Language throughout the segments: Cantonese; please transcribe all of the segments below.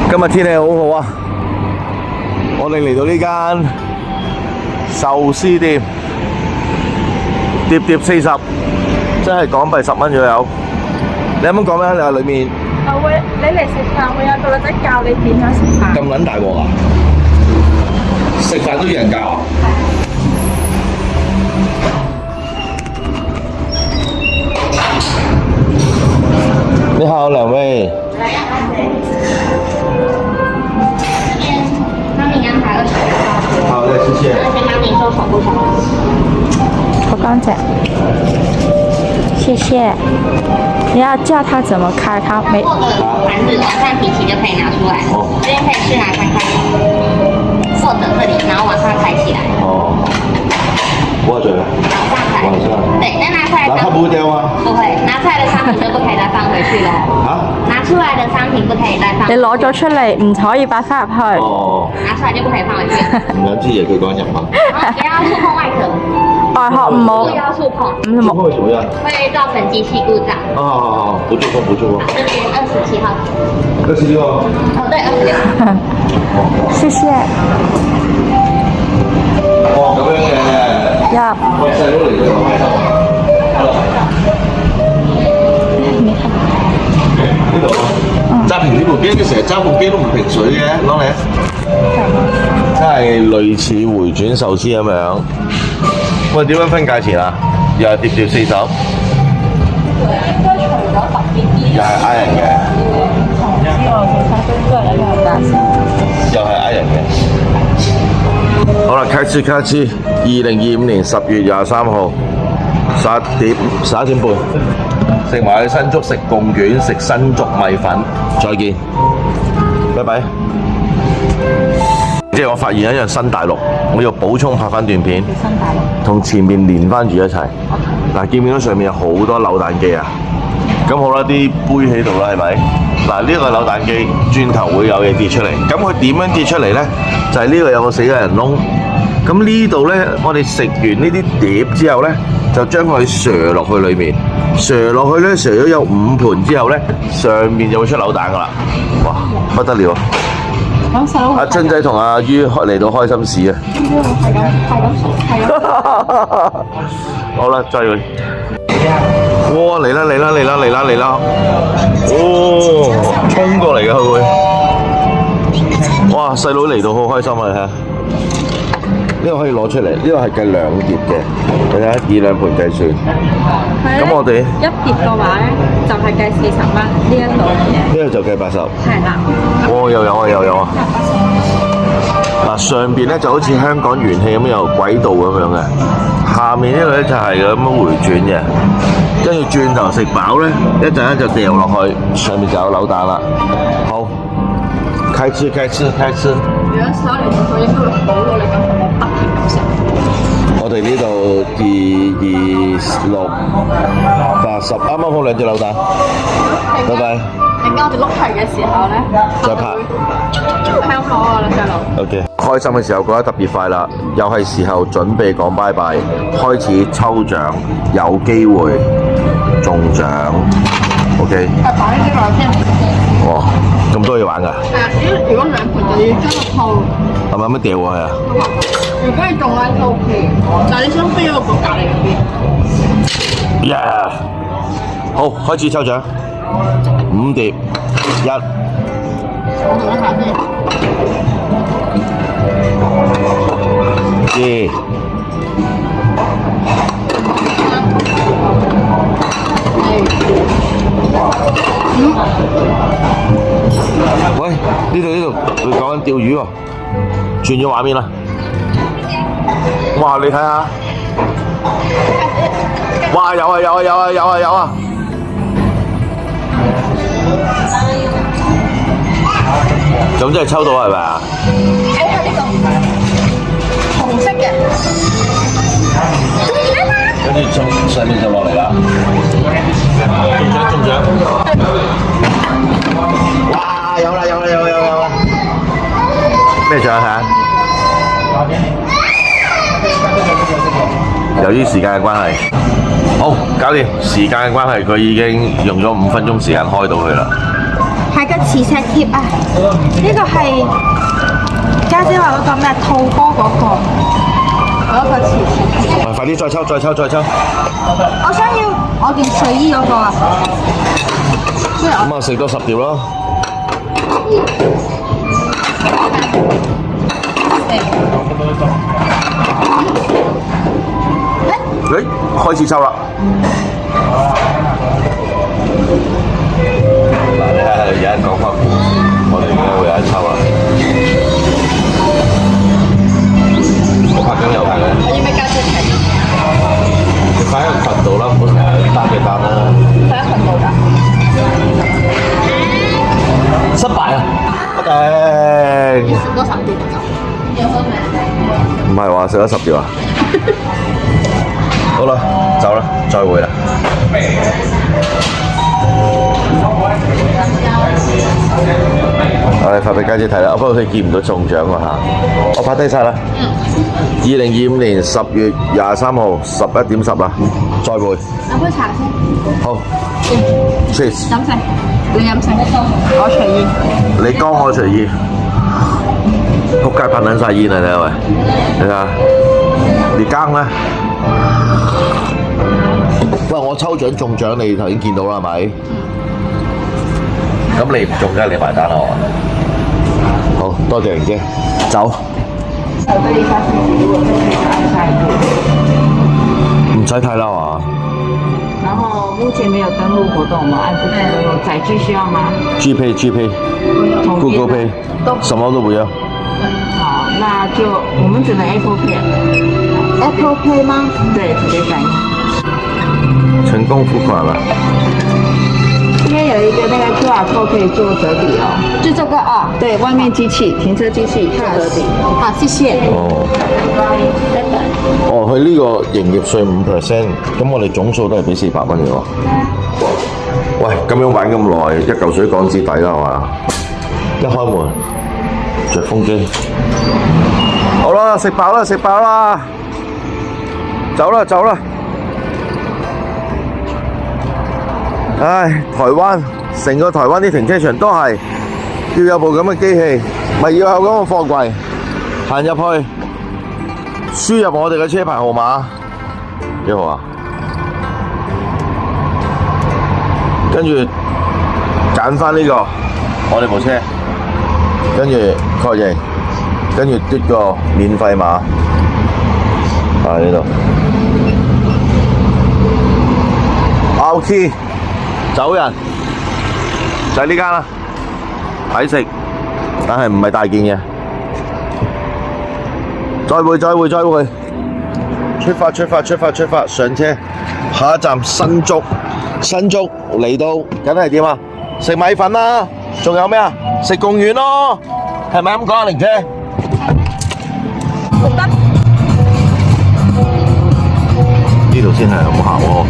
今日天氣好好啊！我哋嚟到呢間壽司店，碟碟40，即係港幣10蚊左右。你有冇講咩？你喺裏面？你嚟食飯會有個女仔教你點樣食飯。咁撚大鑊啊！食飯都要人教啊！你好，兩位。帮你安排20好的，謝謝。先帮你收手部小好乾淨，謝謝。你要叫他怎麼開？他沒。破的盘子往上提起就可以拿出來。哦。这边可以試拿看看。或者這裡，然後往上抬起來。哦。握着。往上抬。往上。對，那拿出來。然後它不會掉嗎？不會，拿出來的商品就不可以再放回去了。啊？拿出來的商品不可以再放。你攞咗出嚟唔可以擺翻入去。哦。拿出來就不可以放回去。唔諗知嘢佢講人嘛？不要觸碰外殼。外殼唔好。不要觸碰。觸碰會怎麼樣？會造成機器故障。哦，好好好，不觸碰，不觸碰。這邊27號。26號。哦，對，26。謝謝。哦，咁樣嘅。呀。喂，細佬嚟咗，開心啊！呢度啊，揸平呢部機，佢成日揸部機都唔平水嘅，攞嚟。真係類似回轉壽司咁樣。喂，點樣分價錢啊？又係碟碟40。應該除咗特別啲。又係嗌人嘅。之外，其他都係一樣價錢。又係嗌人嘅。好啦，開始，2025年10月23號11點半，食埋新竹，食貢丸，食新竹米粉，再見，拜拜。即係我發現一樣新大陸，我要補充拍翻段片，新大陸。同前面連翻住一齊。嗱，見唔見到上面有好多扭蛋機啊？咁好啦，啲杯喺度啦，係咪？嗱，呢個扭蛋機轉頭會有嘢跌出嚟，咁佢點樣跌出嚟咧？就係呢個有個死嘅人窿。咁呢度咧，我哋食完呢啲碟之後咧，就將佢錘落去裏面，錘落去咧，錘咗有5盤之後咧，上面就會出扭蛋噶啦。哇，不得了！咁細佬。阿珍仔同阿於嚟到開心市啊！係咁。好啦，再嚟。哇！嚟啦！哦，衝過嚟㗎佢會。哇！細佬嚟到好開心啊！你睇下。呢個可以攞出嚟，呢個係計2碟嘅，你睇下以2盤計算。咁我哋一碟嘅話咧，就係計40蚊呢一類嘢。呢個就計80。係啦。哦，又有啊！嗱，上邊咧就好似香港元氣咁有軌道咁樣嘅，下面呢個咧就係咁樣回轉嘅，跟住轉頭食飽咧，一陣間就掉落去，上面就有扭蛋啦。好，開吃。如果手嚟到應該會好過你咁不停咁食。我哋呢度226 80，啱啱好2隻扭蛋。拜拜。陣間我哋碌齊嘅時候咧，再拍。香港啊，細路。OK，開心嘅時候覺得特別快啦，又係時候準備講拜拜，開始抽獎，有機會中獎。OK。擺呢啲落先。哇，咁多嘢玩㗎？如果2盤就要將個套。係咪乜掉過去啊？如果你中喺套片，但係你想飛嗰個隔離嗰邊。Yeah！好，開始抽獎，5碟1。我同一下先。2。喂，呢度，佢講緊釣魚喎，轉咗畫面啦。哇，你睇下，哇，有啊！咁真係抽到係咪啊？睇下呢個紅色嘅，跟住從上面就落嚟啦，中獎！哇，有啦！咩獎啊？睇下。由於時間嘅關係，好搞掂。時間嘅關係，佢已經用咗5分鐘時間開到佢啦。係個磁石貼啊！呢個係家姐話嗰個咩套波嗰個磁石貼。快啲再抽！我想要我件睡衣嗰個啊！咁啊，食多10條咯。開始抽啦！嗱，你睇下有人講翻，我哋應該會有人抽啦。我拍緊又拍緊。我要唔要加隻皮？你擺喺群度啦，唔好成日單嘅單啦。放喺群度㗎。失敗啊！頂！你食多少條就？唔係話食咗10條啊？好啦，走啦，再會啦。我哋發俾家姐睇啦，不過佢見唔到中獎喎嚇。我拍低晒啦。2025年10月23號11點10啦，再會。飲杯茶先。好。Cheers。飲食，你飲食，我隨意。你乾我隨意。仆街噴撚晒煙啊！你睇喂，你睇下，你更啦。喂，我抽獎中獎，你頭先見到啦，係咪？咁你唔中梗係你埋單啦，好多謝瑩姐，走。唔使太嬲啊！然後目前沒有登錄活動，我們按不登錄。載具需要嗎 ？GPay、Google Pay，什麼都不要。好，那就我們只能 Apple Pay。Apple Pay 嗎？對，直接轉。成功付款了。這邊有一個那個 QR code 可以做折抵哦。就這個啊。對，外面機器停車機器做折抵。好，謝謝。哦，佢呢個營業稅5%，咁我哋總數都係俾400蚊嘅喎。喂，咁樣玩咁耐，一嚿水港紙抵啦係嘛？一開門，着風機。好啦，食飽啦，走啦。唉，台灣成個台灣啲停車場都係要有部咁嘅機器，咪要有咁嘅貨櫃，行入去，輸入我哋嘅車牌號碼，幾號啊？跟住揀翻呢個我哋部車，跟住確認，跟住嘟個免費碼，呢度。OK。走人，就係呢間啦，抵食，但係唔係大件嘅。再會，出發，上車，下一站新竹嚟到，梗係點啊？食米粉啦，仲有咩啊？食貢丸咯，係咪咁講啊，玲姐？呢度先係好行喎。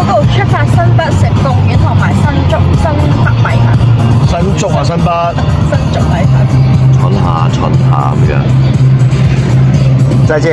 Go！ 出發新北食貢丸同埋新北米粉。新竹啊，新北。新竹米粉。巡下咁樣。再見。